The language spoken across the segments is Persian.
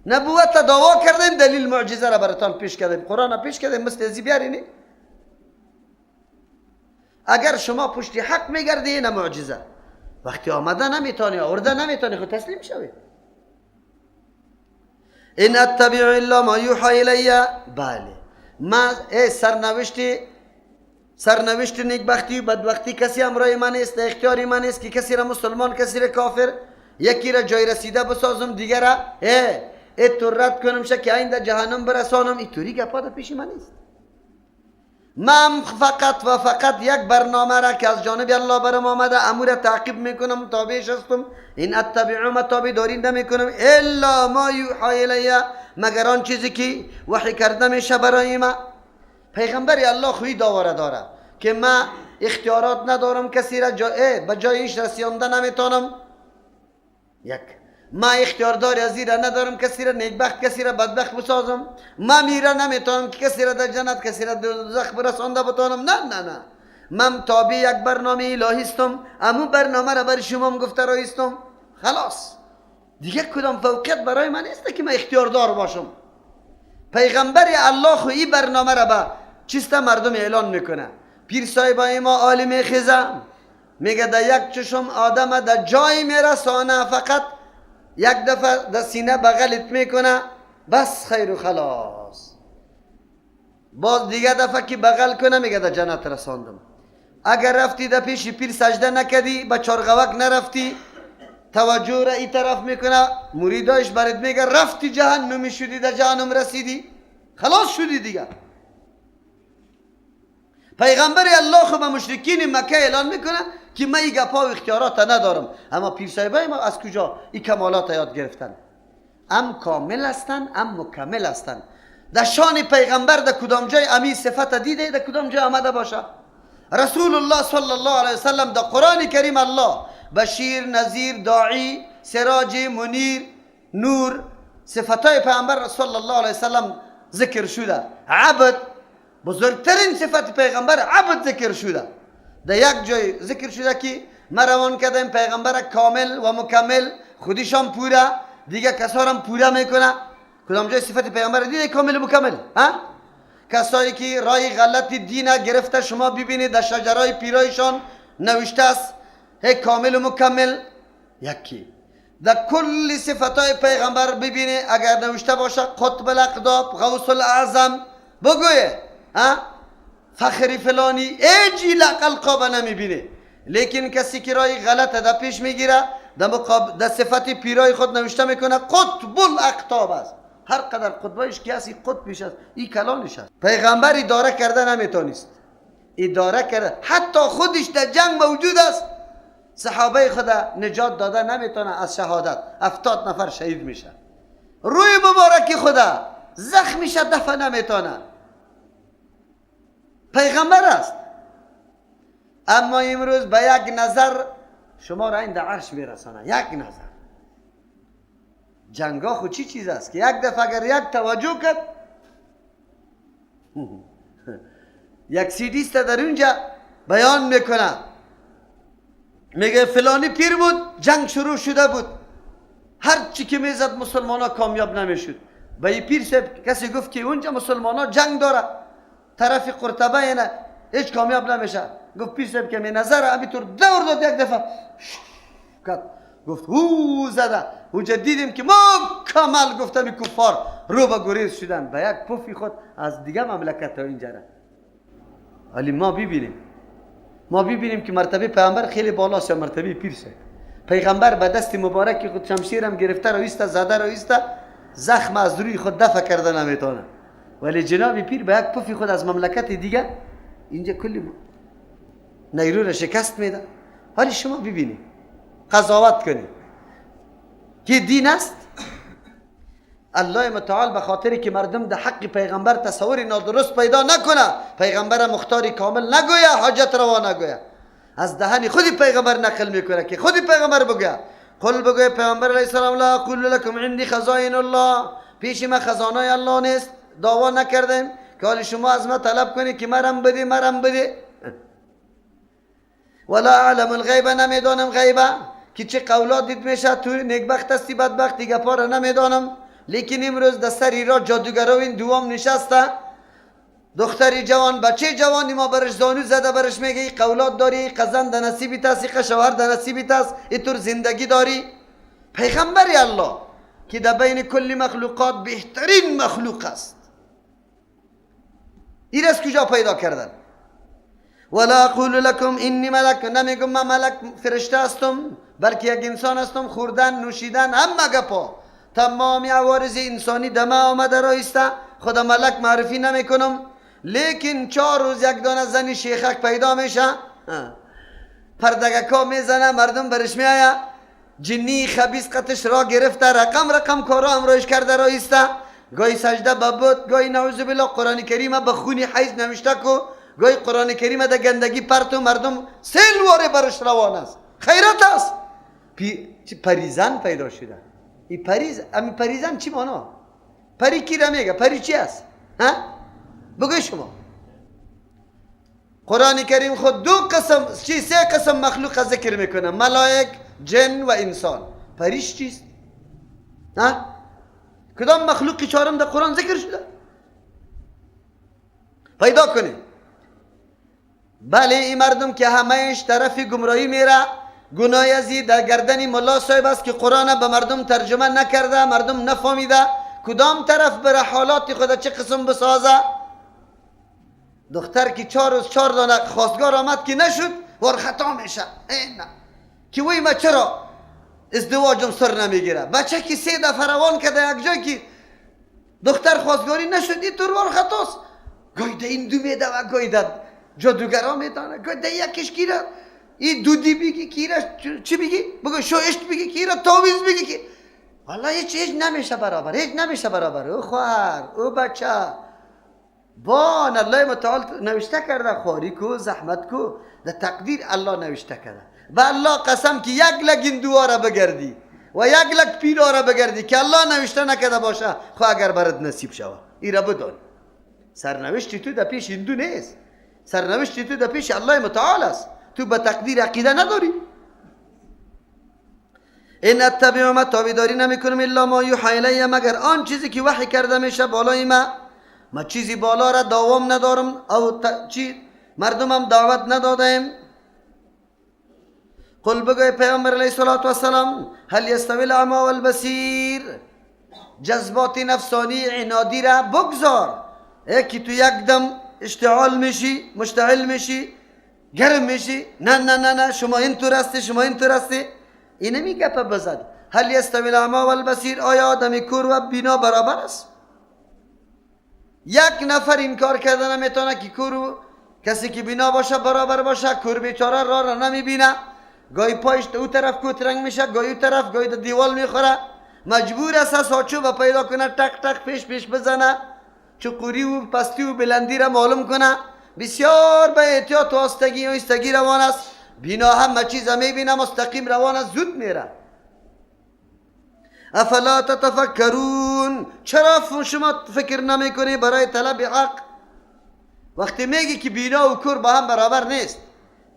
نبوت دعوا کردیم دلیل معجزه را براتان پیش کردیم، قرآن را پیش کردیم، مثل ازی بیارینی. اگر شما پشت حق میگردی این معجزه، وقتی آمده نمیتونی آورده نمیتونی خود تسلیم شوی. این اتبع الا ما یوحی الی، بله ما سرنوشت نیکبختی و بدبختی کسی همراه من است، اختیاری من است که کسی را مسلمان کسی را کافر، یکی را جای رسیده بسازم دیگر را تو رد کنم که آینده جهنم برسانم. این طوری گپا در پیش من است. من فقط و فقط یک برنامه را که از جانب الله برم آمده امور تعقیب میکنم، تابعش هستم. این اتبع ما تابع داری نمیکنم الا ما یوحی الی، مگر آن چیزی که وحی کرده میشه برای ما. پیغمبر الله خوی داوره داره که ما اختیارات ندارم کسی را به جایش رسیانده نمیتونم. یک ما اختیار داری از این را ندارم کسی را نیکبخت کسی را بدبخت بسازم. ما میره نمیتونم که کسی را در جنت کسی را در دوزخ برسانده بتونم. نه من تابع یک برنامه الهی هستم، امو برنامه را بر شما گفته رایستم. خلاص دیگه کدام فوقیت برای من نیست که من اختیار دار باشم. پیغمبر الله خو این برنامه را به چیسته مردم اعلان میکنه. پیر صاحبای ما عالم خزه میگه در یک چشم آدم در جای میرسانه، فقط یک دفعه در سینه بغلت میکنه بس خیر و خلاص. باز دیگه دفعه که بغل کنه میگه در جنت رساندم. اگر رفتی در پیش پیر سجده نکدی، به چارغوک نرفتی، توجه را این طرف میکنه، مریدایش برات میگه رفتی جهنمی شدی، در جهنم رسیدی، خلاص شدی دیگه. پیغمبر الله خو به مشرکین مکه اعلان میکنه که من این گپا و اختیارات ندارم. اما پیر صاحبای ما از کجا این کمالات یاد گرفتن؟ ام کامل هستن ام مکمل هستن. در شان پیغمبر در کدام جای امی صفت دیده، در کدام جای آمده باشه؟ رسول الله صلی الله علیه وسلم در قرآن کریم الله بشیر، نذیر، داعی، سراج منیر، نور، صفتای پیغمبر صلی الله علیه وسلم ذکر شده. عبد، بزرگترین صفت پیغمبر عبد ذکر شده. در یک جای ذکر شده که ما روان کردیم پیغمبر کامل و مکمل، خودشان پوره، دیگه کسا هم پوره میکنه. کدام جای صفت پیغمبر دیده کامل و مکمل؟ کسایی که رای غلط دینه گرفته شما ببینید در شجرهای پیرایشان نوشته است کامل و مکمل. یکی در کل صفتای پیغمبر ببینه اگر نوشته باشه قطب الاقطاب، غوث الاعظم، بگویه فخری فلانی ایجی لقلقاب نمیبینه. لیکن کسی که رای غلط در پیش میگیره در صفت پیرای خود نوشته میکنه قطب الاقطاب است. هر قدر قطبایش که هستی قطبش است، این کلانش است. پیغمبر اداره کرده نمیتونست، اداره کرده. حتی خودش در جنگ موجود است، صحابه خود نجات داده نمیتونه از شهادت. 70 نفر شهید میشه. روی مبارکی خدا زخم میشه دفع نمیتونه. پیغمبر است. اما امروز به یک نظر شما را این در عرش میرسانه. یک نظر. جنگا خود چی چیز است که یک دفعه اگر یک توجه کرد یک سیدیست در اونجا بیان میکنه، میگه فلانی پیر بود، جنگ شروع شده بود، هر چی که میزد مسلمان ها کامیاب نمیشد. به این پیر صاحب کسی گفت که اونجا مسلمان ها جنگ داره، طرف قرطبه اینه هیچ کامیاب نمیشه. گفت پیر صاحب که می نظر همینطور دور داد، یک دفعه گفت هو زده. اونجا دیدیم که مکمل گفتم کفار رو به گریز شدن به یک پوفی خود از دیگه مملکت تا اینجا را. ولی ما ببینیم که مرتبه پیغمبر خیلی بالاست یا مرتبه پیر صاحب. پیغمبر به دست مبارک خود شمشیرم گرفته رویسته، زده رویسته، زخم از روی خود دفع کرده نمیتونه. ولی جناب پیر به یک پوفی خود از مملکت دیگه اینجا کلی نیرو را شکست میده. حالی شما ببینید قضاوت کنید که دین است. الله متعال به خاطری که مردم در حق پیغمبر تصوری نادرست پیدا نکنه، پیغمبر مختاری کامل نگویه، حاجت روا نگویه، از دهن خودی پیغمبر نقل میکنه که خودی پیغمبر بگویه. قل بگویه پیغمبر علیه السلام لا اقول لكم عندي خزائن الله، پیش ما خزانه الله نیست، دعوا نکردیم که حال شما از ما طلب کنی که مرم بده. ولا اعلم الغیب، نمیدانم غیبه که چه قولات دید میشه تو نیکبخت هستی بدبخت دیگه پا را نمیدانم، لیکن امروز در سری را جادوگرا و این دوام نشسته، دختری جوان بچه جوانی ما برش زانو زده برش میگه ای قولات داری، قزن در نصیبت است، ای شوهر در نصیبت است، اینطور زندگی داری. پیغمبر الله که در بین کل مخلوقات بهترین مخلوق است، این از کجا پیدا کردن؟ ولا اقول لكم اینی ملک، نمیگم من ملک فرشته هستم، بلکه یک انسان هستم. خوردن نوشیدن همه گپا تمامی عوارض انسانی دمه آمده رایسته، خدا ملک معرفی نمیکنم. لیکن 4 روز یک دانه زنی شیخک پیدا میشه، پردگکا میزنه، مردم برش میآیه، جنی خبیث قطش را گرفته، رقم کارا امروش کرده رایسته، گاهی سجده ببود، گاهی نعوذ بالله قرآن کریم به خونی حیز نوشته کو، گاهی قرآن کریم ده گندگی پرتو، مردم سیلواره برش روان است. خیرت است. پریزن پیدا شده. این پریزن چی مانا؟ پری کی را میگه؟ پری چی است؟ ها؟ بگوی شما. قرآن کریم خود 3 قسم مخلوق ذکر میکنه، ملائک، جن و انسان. پریش چیست؟ ها؟ کدام مخلوقی 4م در قرآن ذکر شده؟ پیدا کنید. بله این مردم که همهش طرف گمراهی میره، گناه ازی در گردن ملا صاحب است که قرآن به مردم ترجمه نکرده، مردم نفهمیده کدام طرف بره حالات خود چه قسم بسازه. دختر که 4 روز 4 دانه خواستگار آمد که نشد ور خطا میشه، نه که وی ما چرا ازدواجم سر نمیگیره. بچه که 3 دفعه روان کرده یک جای که دختر خواستگاری نشد، این طور ور خطاست. گاهی ده این دو میده و گاهی ده جادوگرا میدانه، گاهی ده یکیش گیره این دودی بگی کیره چی بگی؟ بگو شوشت بگی کیره تاویز بگی که والله هیچ نمیشه برابر، هیچ نمیشه برابر. او خواهر او بچه بان الله متعال نوشته کرده، خواری کو زحمت کو در تقدیر الله نوشته کرده. به الله قسم که یک لگین دواره بگردی و یک لگ پیراره بگردی که الله نوشته نکرده باشه، خواه اگر برد نصیب شود. ایره بدان سرنوشتی تو در پیش هندو نیست، سرنوشتی تو در پیش الله متعال است. تو به تقدیر عقیده نداری. این اتبع ما تابعداری نمیکنم الا ما یوحی الی، مگر آن چیزی که وحی کرده میشه بالای ما چیزی بالا را دوام ندارم او چی مردمم دعوت ندادم. قل بگوی پیامبر علیه الصلاة والسلام هل یستوی الاعمی والبصیر، جذبات نفسانی عنادی را بگذار. یکی تو یک دم اشتعال میشی، مشتعل میشی، گرم میشی، نه شما اینطور هستی، شما اینطور هستی. اینه میگه پا بزد. هل یستوی الاعمی والبصیر، آیا آدمی کور و بینا برابر است؟ یک نفر این کار کردن نمیتونه که کور کسی که بینا باشه برابر باشه. کور بیچاره را نمیبینه، گاهی پایش او طرف کوترنگ میشه، گاهی او طرف، گاهی در دیوال میخوره، مجبور است ساچوب پیدا کنه، تک تک پیش بزنه، چقوری و پستی و بلندی را معلوم کنه. بسیار به احتیاط و آستگی و ایستگی روان است. بینا همه چیز میبینه، مستقیم روان است، زود میره. افلا تتفکرون، چرا شما فکر نمیکنی برای طلب حق؟ وقتی میگی که بینا و کور با هم برابر نیست،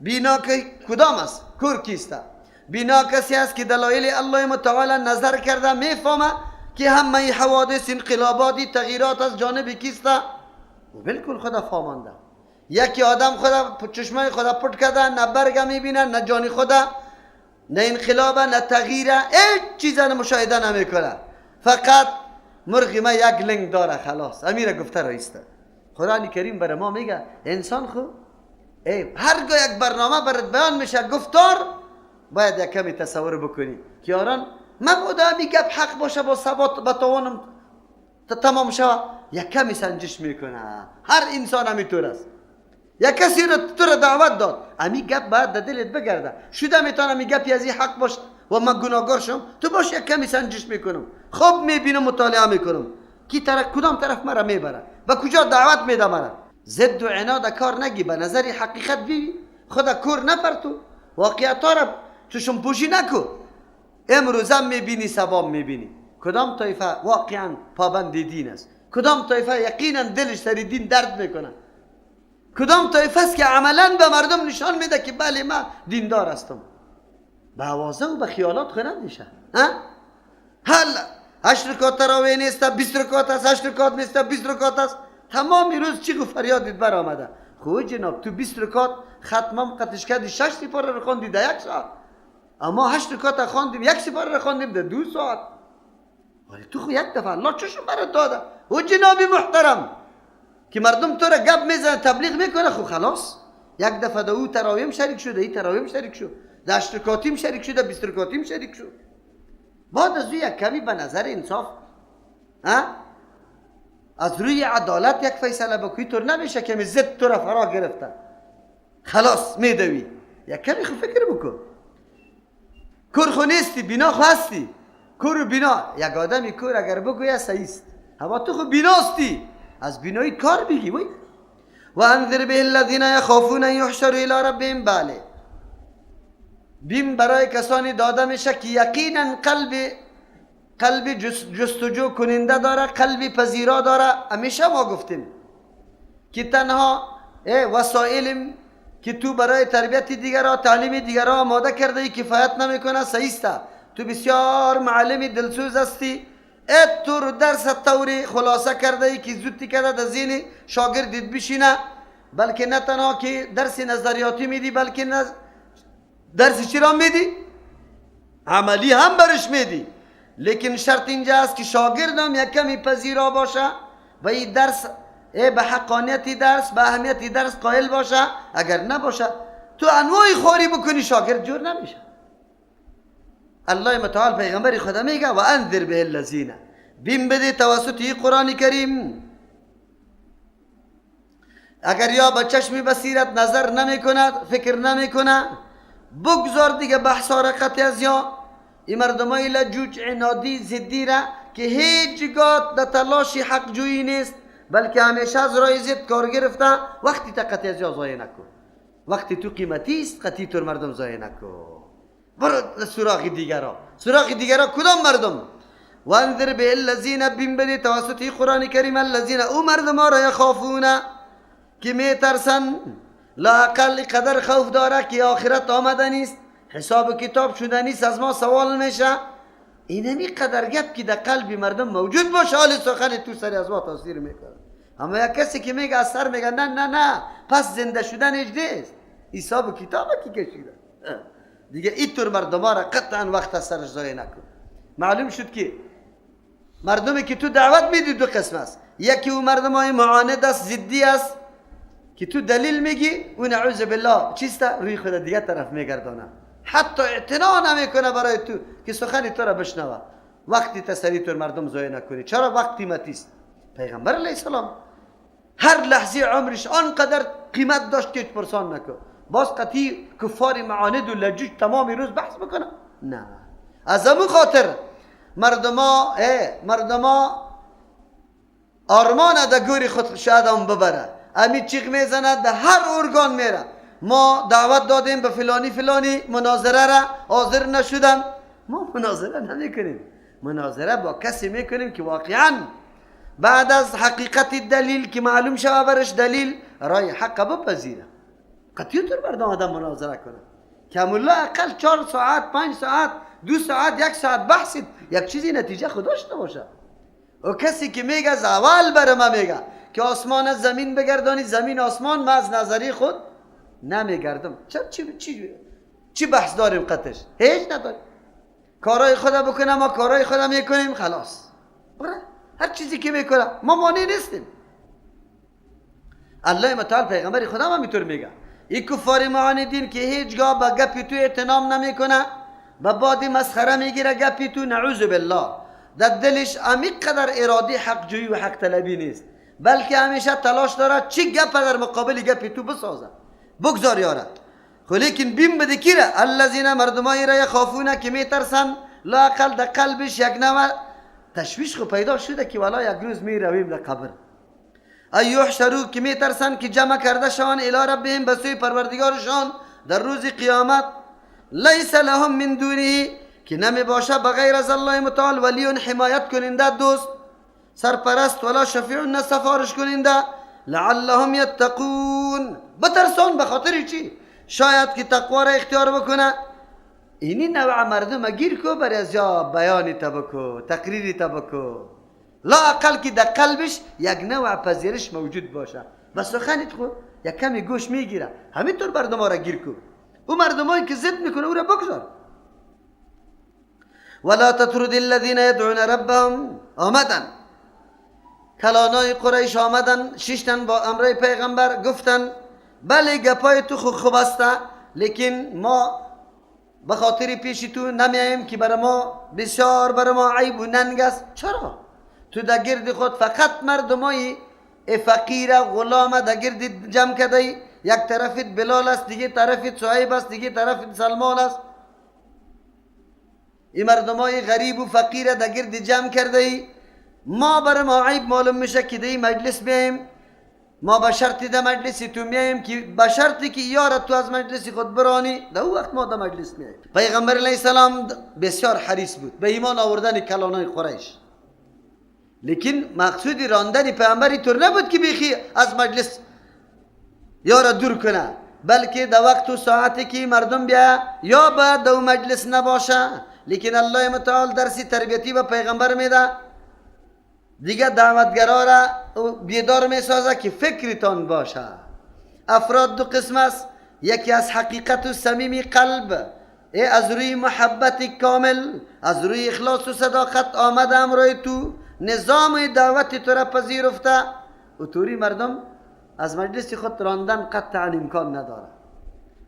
بینا که کدام است؟ کور کیسته؟ بینا کسی است که دلایل الله متعال نظر کرده، میفهمه که همه حوادث انقلاباتی تغییرات از جانب کیسته و بالکل خدا فهمانده. یکی آدم خدا چشمای خدا پټ کرده، نه برگ میبینه، نه جانی خدا، نه انقلاب، نه تغییره، هیچ چیز مشاهده نمیکنه. فقط مرغ ما یک لنگ داره خلاص. امیره گفته رایسته. قرآن کریم برای ما میگه انسان خو هرگاه یک برنامه برات بیان میشه گفتار، باید یک کمی تصور بکنی که یاران مبودا میگه حق باشه با ثبات بتوانم تمام شوه، یک کمی سنجش میکنه. هر انسان همینطور است. یک کسی رو تو رو دعوت داد، امی گپ باید در دلت بگرده. شده میتونه می گپی از این حق باشه و من گناهگار شم، تو باش یک کمی سنجش میکنم، خوب میبینم، مطالعه میکنم کی طرف کدام طرف مرا میبره و کجا دعوت میده مرا. ضد و عناد کار نگی، به نظر حقیقت ببین، خدا کور نپرتو، واقعیت را چشم پوشی نکو. امروز هم میبینی ثواب میبینی. کدام طایفه واقعا پابند دین است، کدام طایفه یقینا دلش سر دین درد میکنه، کدام طایفه است که عملا به مردم نشان میده که بله من دیندار هستم. به حوازه و به خیالات خو نمیشه. حالا 8 رکعت تراویح نیست، 20 رکعت است، 8 رکعت نیست، 20 رکعت است، تمام روز چی فریادت بر آمده. خو جناب تو 20 رکعت ختمم قطش کردی 6 سپاره رو خواندی در 1 ساعت، اما 8 رکعت خواندیم 1 سپاره رو خواندیم در 2 ساعت. ولی تو خو یک دفعه الله چشم برات داده. او جناب محترم که مردم تو را گپ میزنه تبلیغ میکنه، خو خلاص یک دفعه در او تراویح شریک شد، این تراویح شریک شد، در 8 رکعتیم شریک شد، 20 رکعتیم شریک شد. بعد از او یک کمی به نظر انصاف از روی عدالت یک فیصله بکنی، طور نمیشه که زد تو را فرا گرفته خلاص میدوی. یک کمی خو فکر بکن. کور خو نیستی، بینا خو هستی. کور و بینا، یک آدمی کور اگر بگویه صحیح است، اما تو خو بیناستی، از بینایی کار بگی. وای و انذر به الذین یخافون ان یحشروا الی ربهم. بله، بیم برای کسانی داده میشه که یقینا قلب جستجو کننده داره، قلب پذیرا داره. همیشه ما گفتیم که تنها وسایل که تو برای تربیت دیگرها، تعلیم دیگرها آماده کرده ای کفایت نمیکنه. صحیح است، تو بسیار معلم دلسوز هستی، تو رو درس طوری خلاصه کرده ای که زودی کرده در ذهن شاگردت بشینه، بلکه نه تنها که درس نظریاتی میدی، بلکه درس چی را میدی؟ عملی هم برش میدی. لیکن شرط اینجا است که شاگردم یک کمی پذیرا باشه و این درس به حقانیت درس، به اهمیت درس قائل باشه. اگر نباشه تو انواعی خوری بکنی، شاگرد جور نمیشه. الله متعال پیغمبر خدا میگه و انذر به الذین، بیم بده توسط این قرآن کریم. اگر یا با چشم بصیرت نظر نمی کند، فکر نمی کند، بگذار دیگه بحثا را قطع از یا این مردمای لجوج عنادی زدی را که هیچ گاه در تلاش حق جویی نیست، بلکه همیشه از راه زد کار گرفته. وقتی تا قطع از یا ضایع نکن، وقتی تو قیمتی است قطعی تور مردم ضایع نکن. برو سراغ دیگرها کدام مردم؟ و انذر به الذین، بیم بده توسط قرآن کریم الذین، او مردم ها را یخافون که می ترسن، لااقل قدر خوف داره که آخرت آمده نیست، حساب کتاب شده نیست، از ما سوال میشه. اینمی قدر گپ که در قلب مردم موجود باشه، حال سخن تو سری از ما تاثیر میکنه. اما یک کسی که میگه از سر میگه نه پس زنده شدن نیست، حساب کتاب کی کشیده دیگه. اینطور مردم ها را قطعا وقت از سرش ضایع نکن. معلوم شد که مردمی که تو دعوت میدی دو قسم است. یکی او مردم های معاند است، ضدی است، که تو دلیل میگی و نعوذ بالله چیست روی خود دیگه طرف میگردانه، حتی اعتنا نمیکنه برای تو که سخن تو را بشنوه. وقتی تسری تو مردم ضایع نکنی. چرا؟ وقت قیمتی است. پیغمبر علیه السلام هر لحظه عمرش آنقدر قیمت داشت که پرسان نکن. باز قطعی کفار معاند و لجوج تمام روز بحث بکنه؟ نه. از همون خاطر مردما آرمان در گوری خود شاید هم ببره، امی چیغ میزنه، در هر ارگان میره. ما دعوت دادیم به فلانی مناظره را، حاضر نشدن. ما مناظره نمیکنیم، مناظره با کسی میکنیم که واقعا بعد از حقیقت دلیل که معلوم شوه برش دلیل رای حق بپذیره. قطعی طور مردم آدم مناظره کنه که الله اقل 4 ساعت 5 ساعت 2 ساعت 1 ساعت بحثید، یک چیزی نتیجه خود داشته باشه. و کسی که میگه از اول بر ما میگه که آسمان از زمین بگردانی، زمین آسمان، ما از نظری خود نمیگردم. چی بحث داریم؟ قطعش هیچ نداریم. کارهای خدا بکنه، ما کارهای خدا میکنیم، خلاص. هر چیزی که میکنه ما مانع نیستیم. الله متعال پیغمبر خدا هم میطور میگه این کفار معاندین که هیچگاه با گپی تو اعتنام نمیکنه، با بادی مسخره میگیره گپی تو، نعوذ بالله در دلش عمیق قدر اراده حق جویی و حق طلبی نیست، بلکه همیشه تلاش داره چی گپ در مقابل گپی تو بسازه. بگذار یاره. خو لیکن بیم بده کی را؟ الذین، مردمایی را یخافونه که میترسن، لااقل در قلبش یک نوع تشویش خو پیدا شده که والا یک روز میرویم در قبر. ایحشروا، که میترسن که جمع کرده شوند، الی ربهم، به سوی پروردگارشان در روز قیامت. لیس لهم من دونه، که نمی باشه بغیر از الله متعال ولی حمایت کننده، دوست، سرپرست، ولا شفیع، نه سفارش کننده. لعلهم یتقون، بترسان. به خاطر چی؟ شاید که تقوا را اختیار بکنه، اینی نوع مردم گیر کو بر از یا بیانی تبکو تقریری تبکو لا اقل که در قلبش یک نوع پذیرش موجود باشه و سخنیت خو یک کمی گوش میگیره. همینطور مردم ها را گیر کو. او مردمایی که ضد میکنه او را بگذار. ولا تطرد الذين يدعون ربهم آمدن کلانای قریش آمدن شیشتن با امر پیغمبر گفتن بله گپای تو خوب است لیکن ما به خاطر پیش تو نمیاییم که برای ما بسیار برای ما عیب و ننگ است. چرا؟ تو در گرد خود فقط مردمای فقیر غلام در گرد جمع کرده. یک طرفت بلال است، دیگه طرفت صهیب است، دیگه طرفت سلمان است. این مردمای غریب و فقیر در گرد جمع کرده. ما برای ما عیب معلوم میشه که در مجلس میاییم، ما به شرط در مجلس تو میاییم که به شرطی که یارت تو از مجلس خود برانی، در وقت ما در مجلس میاییم. پیغمبر علیه السلام بسیار حریص بود به ایمان آوردن کلانای قریش، لیکن مقصود راندن پیغمبری طور نبود که بیخی از مجلس یارا دور کنه، بلکه در وقت و ساعتی که مردم بیا یا باید در مجلس نباشه. لیکن الله متعال درسی تربیتی به پیغمبر میده، دیگه دعوتگرا را بیدار میسازه که فکرتان باشه. افراد دو قسم است، یکی از حقیقت و صمیم قلب، از روی محبت کامل، از روی اخلاص و صداقت آمده امروی تو نظام دعوت تو را پذیرفته. و طوری مردم از مجلس خود راندن قطعا امکان نداره.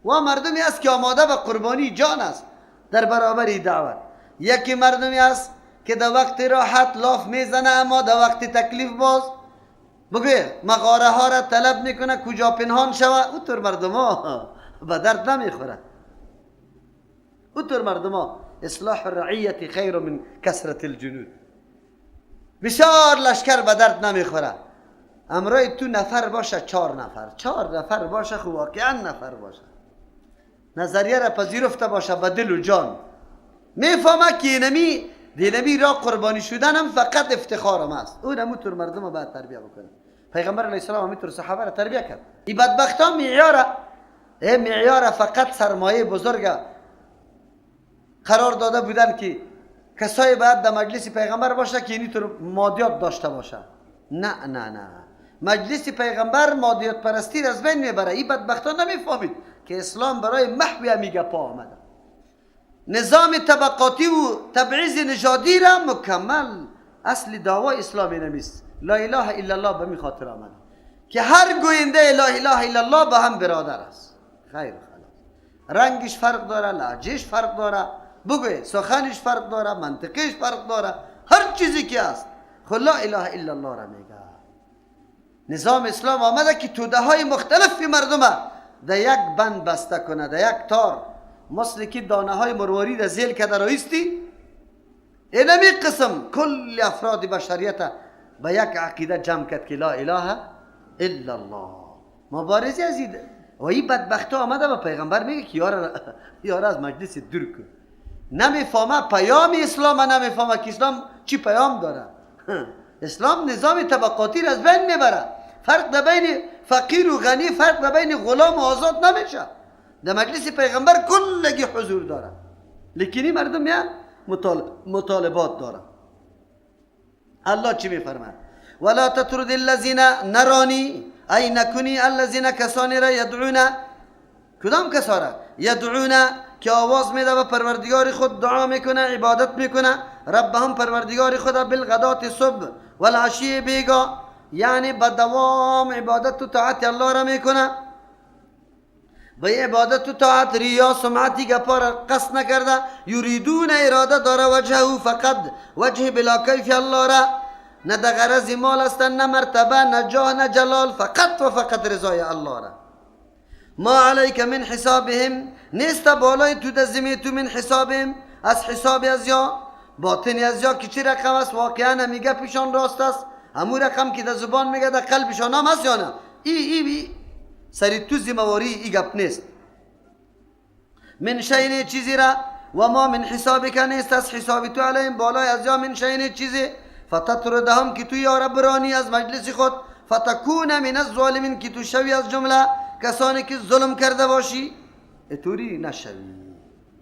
و مردمی است که آماده به قربانی جان است در برابر دعوت. یکی مردمی است که در وقت راحت لاف میزنه، اما در وقت تکلیف باز بگوی مغاره ها را طلب میکنه کجا پنهان شوه. او طور مردم ها به درد نمیخوره. او طور مردم ها اصلاح الرعیت خیر من کثرت الجنود. بسیار لشکر به درد نمیخوره. امروی تو نفر باشه، 4 نفر 4 نفر باشه، خب واقعا نفر باشه، نظریه را پذیرفته باشه به دل و جان، میفهمه که دینمی را قربانی شدنم فقط افتخارم است. او نموتور مردم را باید تربیه بکنه. پیغمبر علیه السلام همینطور صحابه را تربیه کرد. این بدبخت ها معیار فقط سرمایه بزرگ قرار داده بودن که کسایی باید در مجلس پیغمبر باشه که اینطور مادیات داشته باشه. نه نه نه، مجلس پیغمبر مادیات پرستی را از بین میبره. این بدبخت ها نمیفهمید که اسلام برای محو میگه پا آمده. نظام طبقاتی و تبعیض نژادی را مکمل اصل دعوای اسلامی نمیست. لا اله الا الله به می خاطر آمده که هر گوینده لا اله الا الله به هم برادر است. خیر خلاص، رنگش فرق داره، لهجهش فرق داره، بگوی سخنش فرق داره، منطقش فرق داره، هر چیزی که است خود لا اله الا الله را میگه. نظام اسلام آمده که توده های مختلفی مردم در یک بند بسته کنه، در یک تار، مثل که دانه های مروارید زیل که در آیستی. اینمی قسم کل افراد بشریت به یک عقیده جمع کرد که لا اله الا الله. مبارزی از این و این بدبخت آمده به پیغمبر میگه که یار از مجلس دور کن. نمیفهمه پیام اسلام، نمیفهمه که اسلام چی پیام داره. اسلام نظام طبقاتی را از بین میبره. فرق در بین فقیر و غنی، فرق در بین غلام و آزاد نمیشه. در مجلس پیغمبر کلگی حضور داره، لیکن این مردم یا مطالبات داره. الله چی میفرماید؟ ولا تطرد الذين نرانی ای نکنی الذين کسانی را یدعون، کدام کسا را؟ یدعون که آواز میده و پروردگار خود دعا میکنه، عبادت میکنه، ربهم پروردگار خود بالغدات صبح والعشی بیگا، یعنی با دوام عبادت و طاعت الله را میکنه. و عبادت و طاعت ریا سمعتی گپا را قصد نکرده. یریدون اراده داره وجهه، فقط وجه بلا کیف الله را، نه در غرض مال هستن، نه مرتبه، نه جاه، نه جلال، فقط و فقط رضای الله را. ما علیک من حسابهم، نیست بالای تو دزمی تو من حسابهم، از حساب از یا باطنی از یا که چی رقم است واقعا میگه پیشان راست است، همو رقم که در زبان میگه در قلبشان هم است یا نه. ای سری تو زمواری ای گپ نیست. من شین چیزی را و ما من حسابک نیست از حساب تو علیهم بالای از یا من شین چیزی، فتطردهم که تو یارا برانی از مجلس خود، فتکون من الظالمین که تو شوی از جمله کسانی که ظلم کرده باشی، اتوری نشوی.